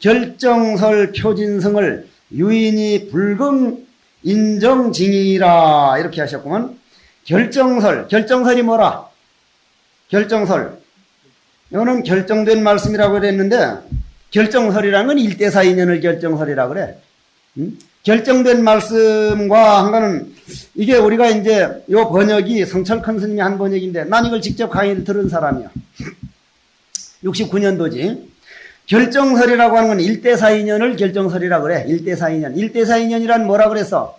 결정설 표진승을 유인이 불금 인정징이라 이렇게 하셨구먼. 결정설이 뭐라? 결정설. 이거는 결정된 말씀이라고 그랬는데 결정설이라는 건 일대사 인연을 결정설이라고 그래. 결정된 말씀과 한 거는 이게 우리가 이제 요 번역이 성철 큰 스님이 한 번역인데 난 이걸 직접 강의를 들은 사람이야. 69년도지. 결정설이라고 하는 건 일대사 인연을 결정설이라고 그래. 일대사 인연. 일대사 인연이란 뭐라 그랬어?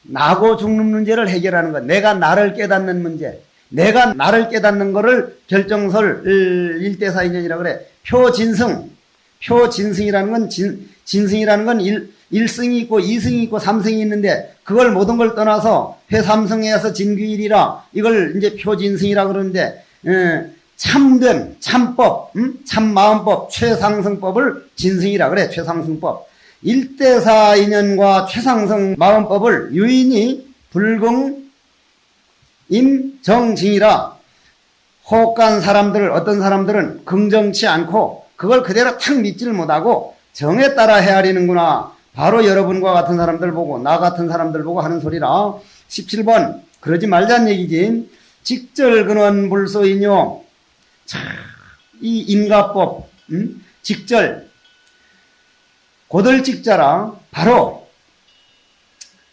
나고 죽는 문제를 해결하는 것. 내가 나를 깨닫는 문제. 내가 나를 깨닫는 거를 결정설 일대사 인연이라고 그래. 표진승이라는 건 진승이라는 건 1승이 있고 2승이 있고 3승이 있는데 그걸 모든 걸 떠나서 회삼승에서 진귀일이라 이걸 이제 표진승이라고 그러는데 참됨, 참법, 참마음법, 최상승법을 진승이라 그래. 최상승법. 일대사 인연과 최상승 마음법을 유인이 불금 임정징이라. 혹간 사람들, 어떤 사람들은 긍정치 않고 그걸 그대로 탁 믿지를 못하고 정에 따라 헤아리는구나. 바로 여러분과 같은 사람들 보고 나 같은 사람들 보고 하는 소리라. 17번 그러지 말자는 얘기지. 직절근원 불소인요. 참, 이 인가법, 직절, 고들직자라. 바로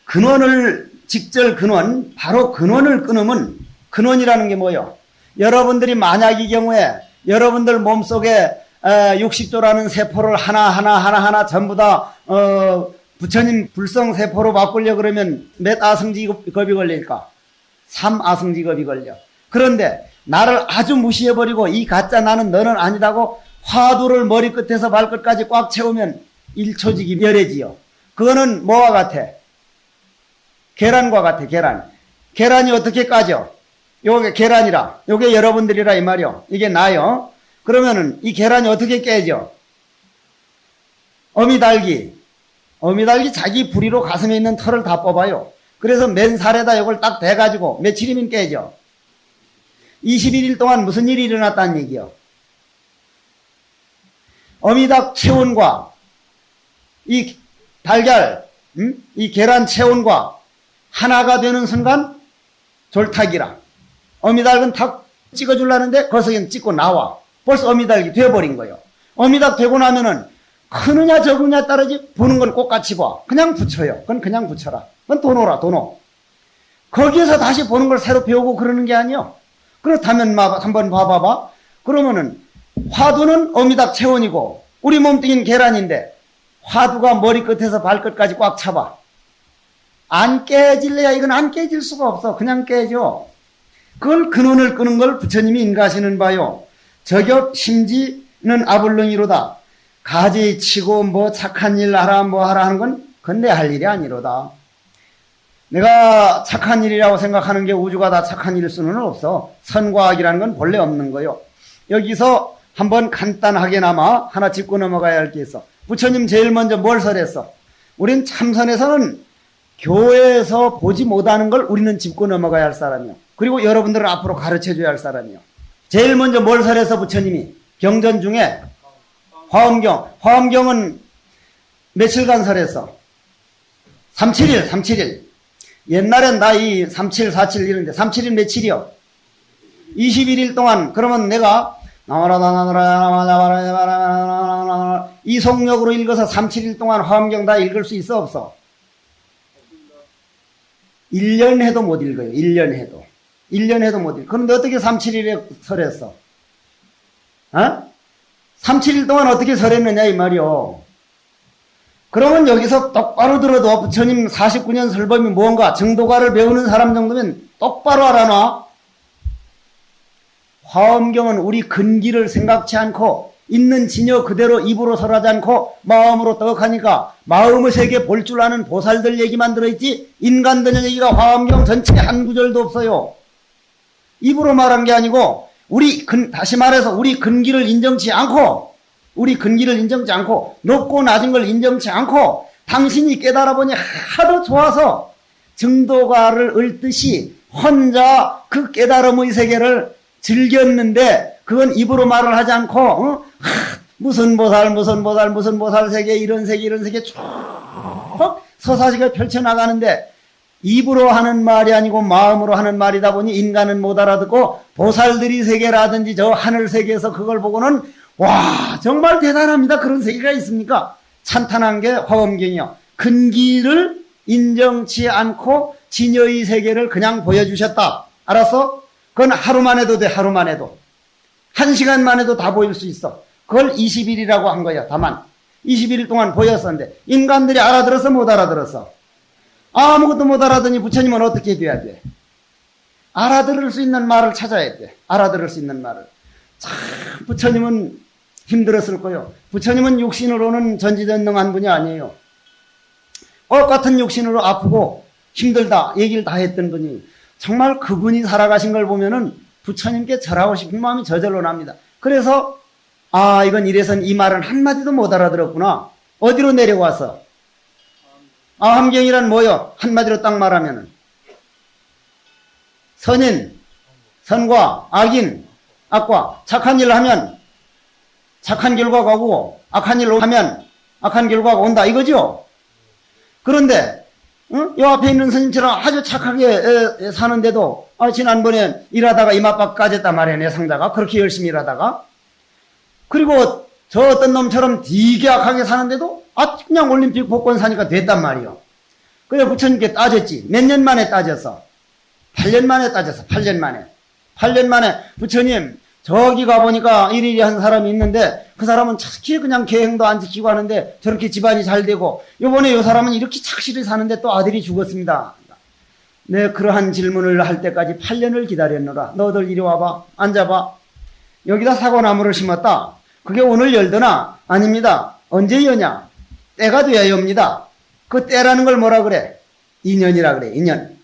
근원을 직절 근원, 바로 근원을 끊으면 근원이라는 게 뭐예요? 여러분들이 만약의 경우에 여러분들 몸속에 60조라는 세포를 하나하나 전부 다 부처님 불성세포로 바꾸려고 그러면 몇 아승직업이 걸릴까? 3아승직업이 걸려. 그런데 나를 아주 무시해버리고 이 가짜 나는 너는 아니다고 화두를 머리끝에서 발끝까지 꽉 채우면 1초직이 멸해지요. 그거는 뭐와 같아? 계란과 같아. 계란이 어떻게 까져? 요게 계란이라. 요게 여러분들이라 이 말이요. 이게 나요. 그러면은 이 계란이 어떻게 깨져? 어미달기 자기 부리로 가슴에 있는 털을 다 뽑아요. 그래서 맨살에다 이걸 딱 대가지고 며칠이면 깨져. 21일 동안 무슨 일이 일어났다는 얘기요? 어미닭 체온과 이 달걀, 이 계란 체온과 하나가 되는 순간 졸탁이라. 어미닭은 탁 찍어주려는데 거기서 찍고 나와. 벌써 어미닭이 돼버린 거예요. 어미닭 되고 나면은 크느냐 적으냐 따르지 보는 건 똑같이 봐. 그냥 붙여요. 그건 그냥 붙여라. 그건 도노라. 거기에서 다시 보는 걸 새로 배우고 그러는 게 아니요. 그렇다면 한번 봐봐봐. 그러면은 화두는 어미닭 체온이고 우리 몸뚱이는 계란인데 화두가 머리끝에서 발끝까지 꽉 차봐. 안 깨질래야 이건 안 깨질 수가 없어. 그냥 깨져. 그걸 근원을 끄는 걸 부처님이 인가하시는 바요. 저격 심지는 아불릉이로다. 가지 치고 뭐 착한 일 하라 뭐 하라 하는 건 그건 내 할 일이 아니로다. 내가 착한 일이라고 생각하는 게 우주가 다 착한 일일 수는 없어. 선과 악이라는 건 본래 없는 거요. 여기서 한번 간단하게나마 하나 짚고 넘어가야 할 게 있어. 부처님 제일 먼저 뭘 설했어? 우린 참선에서는 교회에서 보지 못하는 걸 우리는 짚고 넘어가야 할 사람이요. 그리고 여러분들은 앞으로 가르쳐줘야 할 사람이요. 제일 먼저 뭘 설해서 부처님이? 경전 중에 화엄경은 며칠간 설했어? 37일. 옛날엔 나 이 37, 47 이런데 37일 며칠이요? 21일 동안. 그러면 내가 이 속력으로 읽어서 37일 동안 화엄경 다 읽을 수 있어 없어? 1년 해도 못 읽어요. 1년 해도 못 읽어. 그런데 어떻게 37일에 설했어? 37일 동안 어떻게 설했느냐 이 말이요. 그러면 여기서 똑바로 들어도 부처님 49년 설법이 뭔가 정도가를 배우는 사람 정도면 똑바로 알아놔. 화엄경은 우리 근기를 생각지 않고 있는 진여 그대로 입으로 설하지 않고 마음으로 떡하니까 마음의 세계 볼 줄 아는 보살들 얘기만 들어있지 인간들 얘기가 화엄경 전체에 한 구절도 없어요. 입으로 말한 게 아니고 다시 말해서 우리 근기를 인정치 않고 높고 낮은 걸 인정치 않고 당신이 깨달아 보니 하도 좋아서 정도가를 읊듯이 혼자 그 깨달음의 세계를 즐겼는데 그건 입으로 말을 하지 않고 무슨 보살, 무슨 보살, 무슨 보살 세계, 이런 세계, 이런 세계 쭉 서사시가 펼쳐나가는데 입으로 하는 말이 아니고 마음으로 하는 말이다 보니 인간은 못 알아듣고 보살들이 세계라든지 저 하늘 세계에서 그걸 보고는 와 정말 대단합니다. 그런 세계가 있습니까? 찬탄한 게 화엄경이요. 근기를 인정치 않고 진여의 세계를 그냥 보여주셨다. 알았어? 그건 하루만 해도 돼. 하루만 해도. 1시간만 해도 다 보일 수 있어. 그걸 20일이라고 한 거야. 다만 21일 동안 보였었는데 인간들이 알아들었어? 못 알아들었어? 아무것도 못 알아듣니 부처님은 어떻게 돼야 돼? 알아들을 수 있는 말을 찾아야 돼. 알아들을 수 있는 말을. 참 부처님은 힘들었을 거요. 부처님은 육신으로는 전지전능한 분이 아니에요. 똑같은 육신으로 아프고 힘들다 얘기를 다 했던 분이 정말 그분이 살아가신 걸 보면은 부처님께 절하고 싶은 마음이 저절로 납니다. 그래서 아 이건 이래선 이 말은 한마디도 못 알아들었구나. 어디로 내려와서 아함경이란 뭐요? 한마디로 딱 말하면은 선인, 선과 악인, 악과 착한 일을 하면 착한 결과가 오고 악한 일을 하면 악한 결과가 온다 이거죠. 그런데 이 앞에 있는 스님처럼 아주 착하게 사는데도 지난번에 일하다가 이마박 까졌단 말이야. 내 상자가 그렇게 열심히 일하다가 그리고 저 어떤 놈처럼 되게 악하게 사는데도 그냥 올림픽 복권 사니까 됐단 말이요. 그래 부처님께 따졌지. 몇 년 만에 따졌어? 8년 만에 따졌어. 8년 만에. 8년 만에 부처님 저기 가보니까 이리리 한 사람이 있는데 그 사람은 착히 그냥 계행도 안 지키고 하는데 저렇게 집안이 잘 되고 요번에 요 사람은 이렇게 착실히 사는데 또 아들이 죽었습니다. 네, 그러한 질문을 할 때까지 8년을 기다렸노라. 너들 이리 와봐. 앉아봐. 여기다 사과나무를 심었다. 그게 오늘 열더나? 아닙니다. 언제 여냐? 때가 돼야 엽니다. 그 때라는 걸 뭐라 그래? 인연이라 그래. 인연.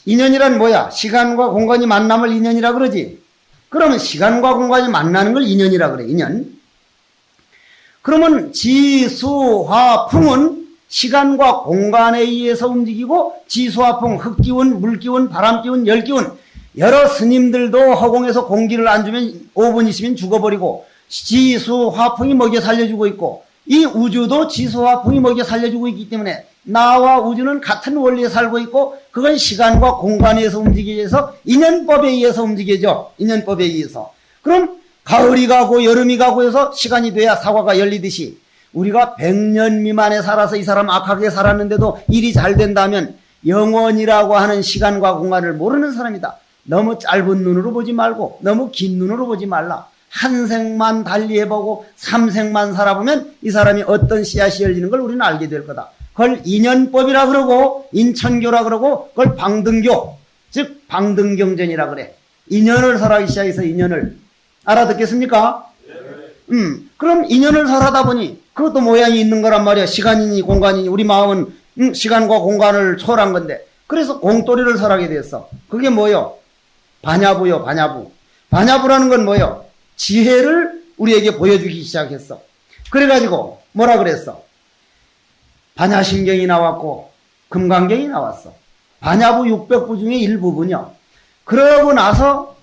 인연이란 뭐야? 시간과 공간이 만남을 인연이라 그러지. 그러면 시간과 공간이 만나는 걸 인연이라 그래. 인연. 그러면 지수화풍은 시간과 공간에 의해서 움직이고 지수화풍, 흙기운, 물기운, 바람기운, 열기운 여러 스님들도 허공에서 공기를 안 주면 5분 있으면 죽어버리고 지수화풍이 먹여 살려주고 있고 이 우주도 지수화풍이 먹여 살려주고 있기 때문에 나와 우주는 같은 원리에 살고 있고 그건 시간과 공간에서 움직여서 인연법에 의해서 움직여져. 인연법에 의해서. 그럼 가을이 가고 여름이 가고 해서 시간이 돼야 사과가 열리듯이 우리가 100년 미만에 살아서 이 사람 악하게 살았는데도 일이 잘 된다면 영원이라고 하는 시간과 공간을 모르는 사람이다. 너무 짧은 눈으로 보지 말고 너무 긴 눈으로 보지 말라. 한 생만 달리해보고 3생만 살아보면 이 사람이 어떤 씨앗이 열리는 걸 우리는 알게 될 거다. 그걸 인연법이라 그러고 인천교라 그러고 그걸 방등교 즉 방등경전이라 그래. 인연을 설하기 시작해서 인연을 알아듣겠습니까? 그럼 인연을 설하다 보니 그것도 모양이 있는 거란 말이야. 시간이니 공간이니 우리 마음은 시간과 공간을 초월한 건데 그래서 공돌이를 설하게 됐어. 그게 뭐요? 반야부요. 반야부. 반야부라는 건 뭐요? 지혜를 우리에게 보여주기 시작했어. 그래가지고 뭐라 그랬어? 반야심경이 나왔고 금강경이 나왔어. 반야부 600부 중에 일부분이요. 그러고 나서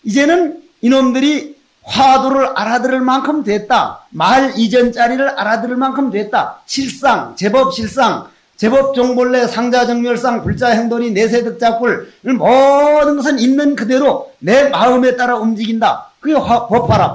이제는 이놈들이 화두를 알아들을 만큼 됐다. 말 이전짜리를 알아들을 만큼 됐다. 실상, 제법 실상, 제법 종본래, 상자 정멸상, 불자 행돈이 내세득자꿀 모든 것은 있는 그대로 내 마음에 따라 움직인다. 그게 법화라.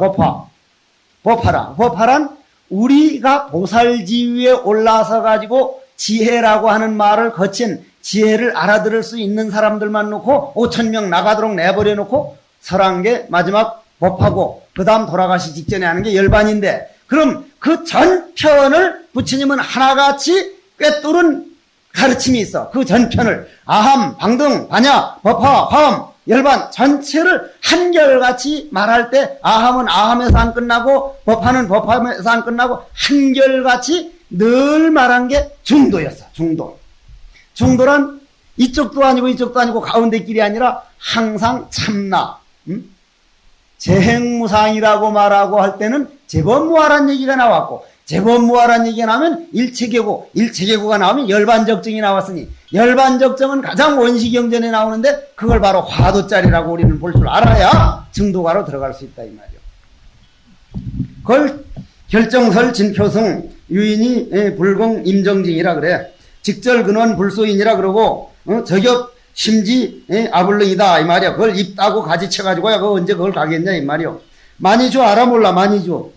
법화란 우리가 보살지위에 올라서 가지고 지혜라고 하는 말을 거친 지혜를 알아들을 수 있는 사람들만 놓고 5,000명 나가도록 내버려 놓고 설한 게 마지막 법하고 그 다음 돌아가시 직전에 하는 게 열반인데 그럼 그 전편을 부처님은 하나같이 꿰뚫은 가르침이 있어. 그 전편을 아함, 방등, 반야, 법화, 화엄, 열반 전체를 한결같이 말할 때 아함은 아함에서 안 끝나고 법화는 법화에서 안 끝나고 한결같이 늘 말한 게 중도였어. 중도란 이쪽도 아니고 이쪽도 아니고 가운데 길이 아니라 항상 참나. 재행무상이라고 말하고 할 때는 제법무하란 얘기가 나왔고 제법무하란 얘기가 나오면 일체계고가 나오면 열반적정이 나왔으니 열반적정은 가장 원시경전에 나오는데 그걸 바로 화두짜리라고 우리는 볼 줄 알아야 증도가로 들어갈 수 있다 이 말이요. 그걸 결정설 진표성 유인이 불공 임정징이라 그래. 직절 근원 불소인이라 그러고 저격 심지 아불릉이다 이 말이야. 그걸 입 따고 가지 쳐가지고 야 그거 언제 그걸 가겠냐 이 말이야. 많이 줘 알아 몰라 많이 줘.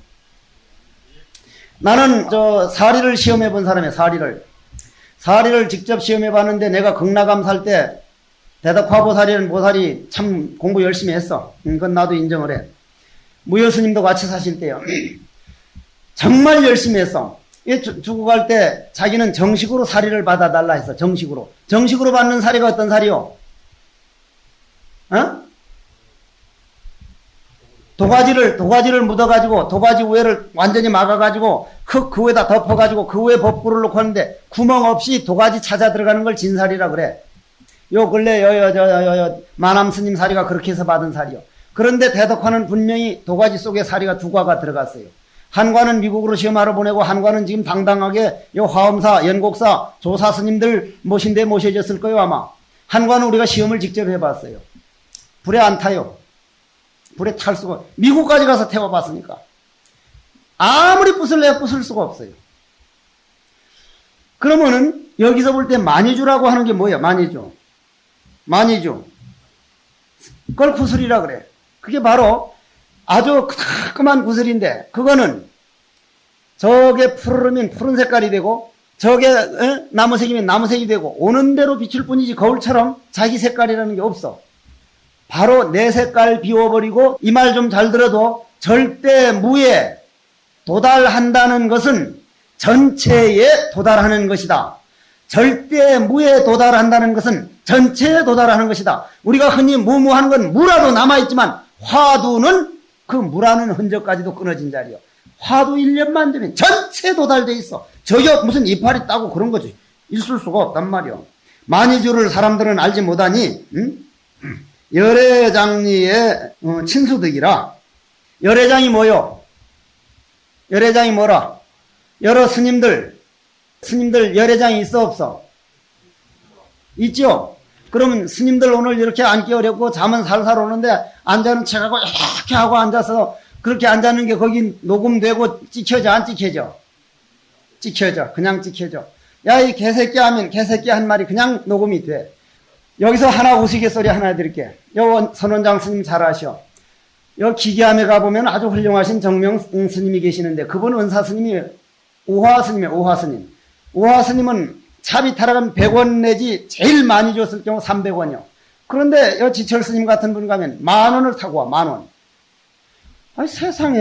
나는 저 사리를 시험해 본 사람이야. 사리를 직접 시험해 봤는데 내가 극락암 살 때 대덕화보살이라는 보살이 참 공부 열심히 했어. 그건 나도 인정을 해. 무효스님도 같이 사실 때요. 정말 열심히 했어. 죽어갈 때 자기는 정식으로 사리를 받아달라 했어. 정식으로 받는 사리가 어떤 사리요? 도가지를 묻어가지고 도가지 우회를 완전히 막아가지고 그 위에다 덮어가지고 그 위에 법구를 놓고 하는데 구멍 없이 도가지 찾아 들어가는 걸 진사리라 그래. 요 근래 만암 스님 사리가 그렇게 해서 받은 사리요. 그런데 대덕화는 분명히 도가지 속에 사리가 두 과가 들어갔어요. 한 과는 미국으로 시험하러 보내고 한 과는 지금 당당하게 요 화엄사, 연곡사, 조사 스님들 모신데 모셔졌을 거예요 아마. 한 과는 우리가 시험을 직접 해봤어요. 불에 안 타요. 불에 탈 수가, 미국까지 가서 태워봤으니까. 아무리 부술래야 부술 수가 없어요. 그러면은 여기서 볼 때 많이주라고 하는 게 뭐예요? 많이주. 그걸 구슬이라 그래. 그게 바로 아주 크다끄만 구슬인데 그거는 저게 푸르르면 푸른 색깔이 되고 저게 나무색이면 나무색이 되고 오는 대로 비출 뿐이지 거울처럼 자기 색깔이라는 게 없어. 바로 내 색깔 비워버리고 이 말 좀 잘 들어도 절대 무에 도달한다는 것은 전체에 도달하는 것이다. 절대 무에 도달한다는 것은 전체에 도달하는 것이다. 우리가 흔히 무무하는 건 무라도 남아있지만 화두는 그 무라는 흔적까지도 끊어진 자리요. 화두 1년만 되면 전체에 도달돼 있어. 저게 무슨 이파리 따고 그런 거지. 있을 수가 없단 말이요. 만이주를 사람들은 알지 못하니 열애장리의 친수득이라. 열애장이 뭐요? 열애장이 뭐라? 여러 스님들 열애장이 있어 없어? 있죠? 그러면 스님들 오늘 이렇게 앉기 어렵고 잠은 살살 오는데 앉아는 척하고 이렇게 하고 앉아서 그렇게 앉아는 게 거기 녹음되고 찍혀져 안 찍혀져? 찍혀져. 그냥 찍혀져. 야 이 개새끼 하면 개새끼 한 말이 그냥 녹음이 돼. 여기서 하나 우스갯소리 하나 해드릴게. 요 선원장 스님 잘 아셔. 요 기계암에 가보면 아주 훌륭하신 정명 스님이 계시는데 그분 은사 스님이 오화 스님이에요. 오화 스님. 오화 스님은 차비 타러 가면 100원 내지 제일 많이 줬을 경우 300원이요. 그런데 요 지철 스님 같은 분 가면 10,000원을 타고 와. 10,000원. 아니 세상에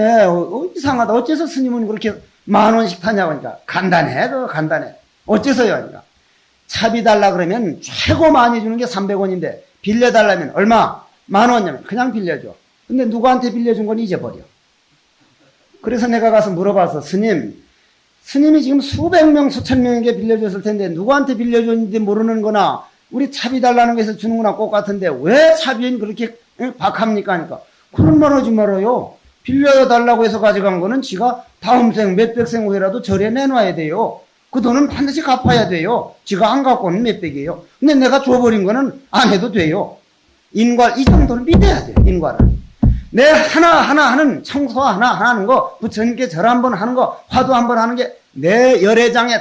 이상하다. 어째서 스님은 그렇게 10,000원씩 타냐고 하니까 간단해. 간단해. 어째서요? 하니까 차비 달라 그러면 최고 많이 주는 게 300원인데 빌려달라면 얼마? 10,000원이면 그냥 빌려줘. 근데 누구한테 빌려준 건 잊어버려. 그래서 내가 가서 물어봐서 스님이 지금 수백 명, 수천 명에게 빌려줬을 텐데 누구한테 빌려줬는지 모르는 거나 우리 차비 달라는 거에서 주는 거나 똑같은데 왜 차비엔 그렇게 박합니까? 하니까 그런 말 하지 말아요. 빌려달라고 해서 가져간 거는 지가 다음 생 몇백 생 후에라도 절에 내놔야 돼요. 그 돈은 반드시 갚아야 돼요. 지가 안 갖고는 몇백이에요. 근데 내가 줘버린 거는 안 해도 돼요. 인괄 이 정도는 믿어야 돼요. 인괄을. 내 하나하나 하는 청소 하나하나 하는 거 부처님께 절 한번 하는 거 화두 한번 하는 게 내 열애장에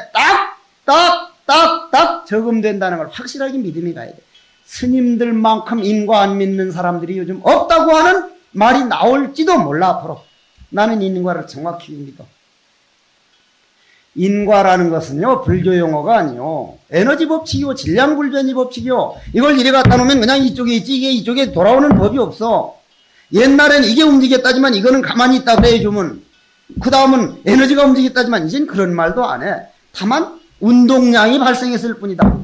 딱 적용된다는 걸 확실하게 믿음이 가야 돼. 스님들만큼 인과 안 믿는 사람들이 요즘 없다고 하는 말이 나올지도 몰라. 앞으로 나는 인과를 정확히 믿어. 인과라는 것은요 불교 용어가 아니요 에너지 법칙이요 질량불변이 법칙이요. 이걸 이래 갖다 놓으면 그냥 이쪽에 있지 이게 이쪽에 돌아오는 법이 없어. 옛날엔 이게 움직였다지만 이거는 가만히 있다 그래 주면 그 다음은 에너지가 움직였다지만 이젠 그런 말도 안 해. 다만 운동량이 발생했을 뿐이다.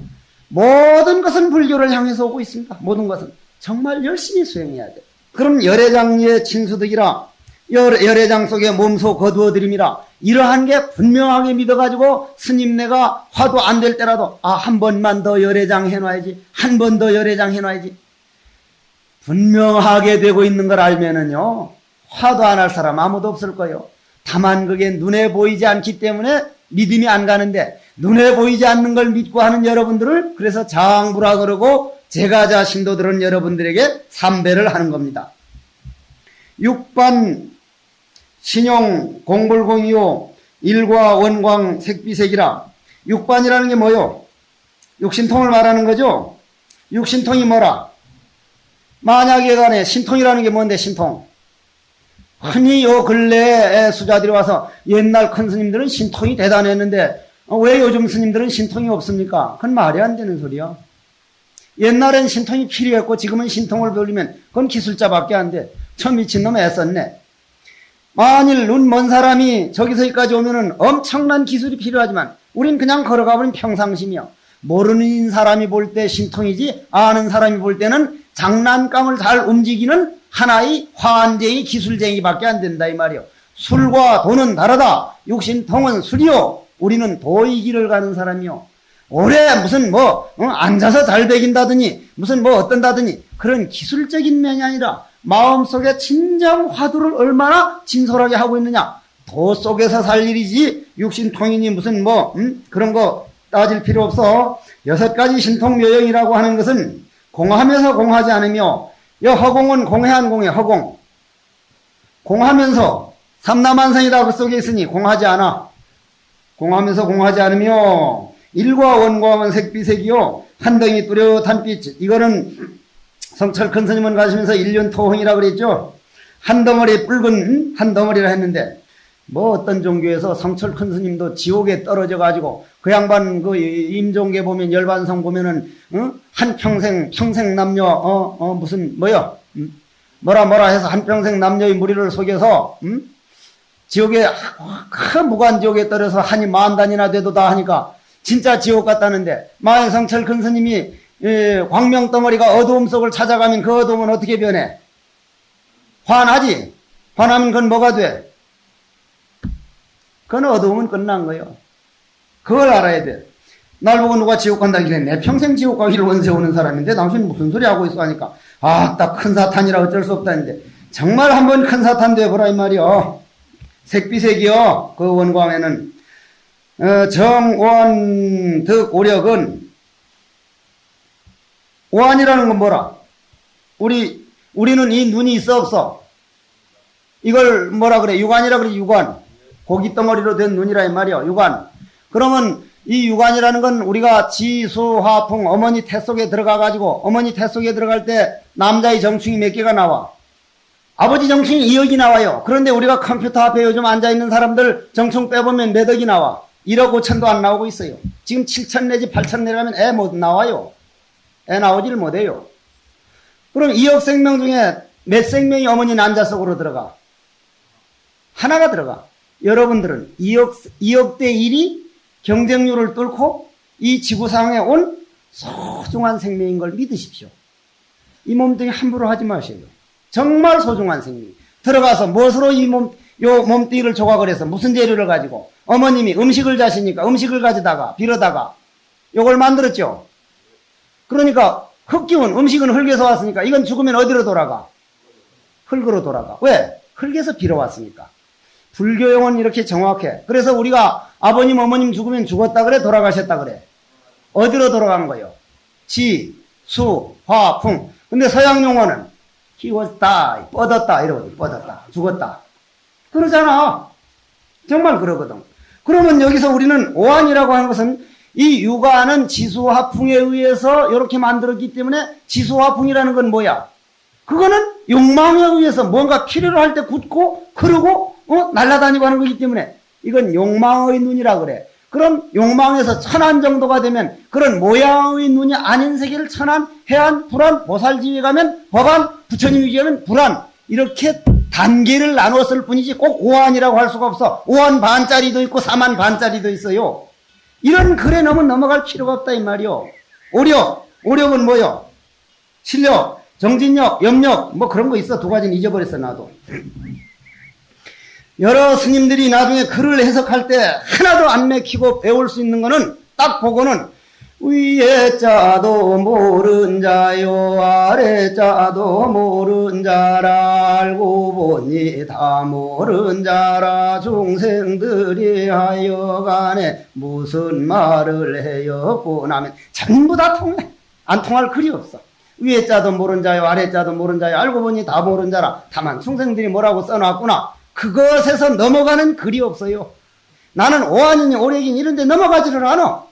모든 것은 불교를 향해서 오고 있습니다. 모든 것은 정말 열심히 수행해야 돼. 그럼 열애장리의 친수득이라 열애장 속에 몸소 거두어드림이라 이러한 게 분명하게 믿어가지고 스님네가 화도 안 될 때라도 한 번만 더 열애장 해놔야지 한 번 더 열애장 해놔야지 분명하게 되고 있는 걸 알면은요 화도 안 할 사람 아무도 없을 거예요. 다만 그게 눈에 보이지 않기 때문에 믿음이 안 가는데 눈에 보이지 않는 걸 믿고 하는 여러분들을 그래서 장부라 그러고 제가자 신도들은 여러분들에게 삼배를 하는 겁니다. 6번 신용 공불공이요 일과 원광 색비색이라. 육반이라는 게 뭐요? 육신통을 말하는 거죠. 육신통이 뭐라? 만약에 간에 신통이라는 게 뭔데? 신통. 흔히 요 근래에 수자들이 와서 옛날 큰 스님들은 신통이 대단했는데 왜 요즘 스님들은 신통이 없습니까? 그건 말이 안 되는 소리야. 옛날엔 신통이 필요했고 지금은 신통을 돌리면 그건 기술자밖에 안 돼. 저 미친놈 애썼네. 만일 눈 먼 사람이 저기서 여기까지 오면은 엄청난 기술이 필요하지만 우린 그냥 걸어가버린 평상심이요. 모르는 사람이 볼 때 신통이지 아는 사람이 볼 때는 장난감을 잘 움직이는 하나의 화환쟁이 기술쟁이밖에 안 된다 이 말이요. 술과 돈은 다르다. 육신통은 술이요. 우리는 도의 길을 가는 사람이요. 오래 무슨 앉아서 잘 배긴다더니 무슨 어떤다더니 그런 기술적인 면이 아니라 마음속에 진정 화두를 얼마나 진솔하게 하고 있느냐. 도 속에서 살 일이지 육신통이니 무슨 그런 거 따질 필요 없어. 6가지 신통묘영이라고 하는 것은 공하면서 공하지 않으며 허공은 공해한 공해 허공. 공하면서 삼라만상이다 그 속에 있으니 공하지 않아. 공하면서 공하지 않으며 일과 원광은 색비색이요 한덩이 뚜렷한 빛. 이거는 성철 큰 스님은 가시면서 일륜토홍이라고 그랬죠. 한 덩어리 붉은 한 덩어리라 했는데 어떤 종교에서 성철 큰 스님도 지옥에 떨어져 가지고 그 양반 그 임종계 보면 열반성 보면은 한평생 남녀 무슨 뭐라 해서 한평생 남녀의 무리를 속여서 지옥에 큰 무간지옥에 떨어서 한이 만단이나 돼도다 하니까 진짜 지옥 같다는데 만약 성철 큰 스님이 광명덩어리가 어두움 속을 찾아가면 그 어두움은 어떻게 변해? 환하지? 환하면 그건 뭐가 돼? 그건 어두움은 끝난 거예요. 그걸 알아야 돼. 날 보고 누가 지옥 간다길래 내 평생 지옥 가기를 원세우는 사람인데 당신 무슨 소리 하고 있어 하니까 딱 큰 사탄이라 어쩔 수 없다는데 정말 한번 큰 사탄 돼보라 이 말이요. 색비색이요. 그 원광에는 정원 득오력은 오한이라는 건 뭐라? 우리는 이 눈이 있어 없어? 이걸 뭐라 그래? 육안이라 그래. 육안. 고기 덩어리로 된 눈이라 이 말이야. 육안. 그러면 이 육안이라는 건 우리가 지수화풍 어머니 태 속에 들어가 가지고 어머니 태 속에 들어갈 때 남자의 정충이 몇 개가 나와? 아버지 정충이 2억이 나와요. 그런데 우리가 컴퓨터 앞에 요즘 앉아있는 사람들 정충 빼보면 몇 억이 나와? 1억 5천도 안 나오고 있어요. 지금 7천 내지 8천 내려가면 애 못 나와요. 애 나오지를 못해요. 그럼 2억 생명 중에 몇 생명이 어머니 난자 속으로 들어가? 하나가 들어가. 여러분들은 2억대 1이 경쟁률을 뚫고 이 지구상에 온 소중한 생명인 걸 믿으십시오. 이 몸뚱이 함부로 하지 마세요. 정말 소중한 생명. 들어가서 무엇으로 요 몸뚱이를 조각을 해서 무슨 재료를 가지고 어머님이 음식을 자시니까 음식을 가져다가 빌어다가 요걸 만들었죠. 그러니까 흙기운 음식은 흙에서 왔으니까 이건 죽으면 어디로 돌아가? 흙으로 돌아가. 왜? 흙에서 빌어왔으니까. 불교용은 이렇게 정확해. 그래서 우리가 아버님 어머님 죽으면 죽었다 그래 돌아가셨다 그래. 어디로 돌아간 거예요? 지, 수, 화, 풍. 근데 서양 용어는 he was die, 뻗었다 이러거든. 뻗었다, 죽었다. 그러잖아. 정말 그러거든. 그러면 여기서 우리는 오한이라고 하는 것은 이 육안은 지수화풍에 의해서 이렇게 만들었기 때문에 지수화풍이라는 건 뭐야? 그거는 욕망에 의해서 뭔가 필요로 할 때 굳고 흐르고 날아다니고 하는 거기 때문에 이건 욕망의 눈이라 그래. 그럼 욕망에서 천안 정도가 되면 그런 모양의 눈이 아닌 세계를 천안, 해안, 불안, 보살지위에 가면 법안, 부처님 위에 가면 불안 이렇게 단계를 나눴을 뿐이지 꼭 오한이라고 할 수가 없어. 오한 반짜리도 있고 4만 반짜리도 있어요. 이런 글에 너무 넘어갈 필요가 없다 이 말이요. 오력은 뭐요? 실력, 정진력, 염력 뭐 그런 거 있어. 2가지는 잊어버렸어 나도. 여러 스님들이 나중에 글을 해석할 때 하나도 안 맥히고 배울 수 있는 거는 딱 보고는 위에 자도 모른 자요 아래 자도 모른 자라 알고 보니 다 모른 자라 중생들이 하여간에 무슨 말을 해였고 나면 전부 다 통해. 안 통할 글이 없어. 위에 자도 모른 자요 아래 자도 모른 자요 알고 보니 다 모른 자라. 다만 중생들이 뭐라고 써놨구나. 그것에서 넘어가는 글이 없어요. 나는 오한이니 오래긴 이런 데 넘어가지를 않아.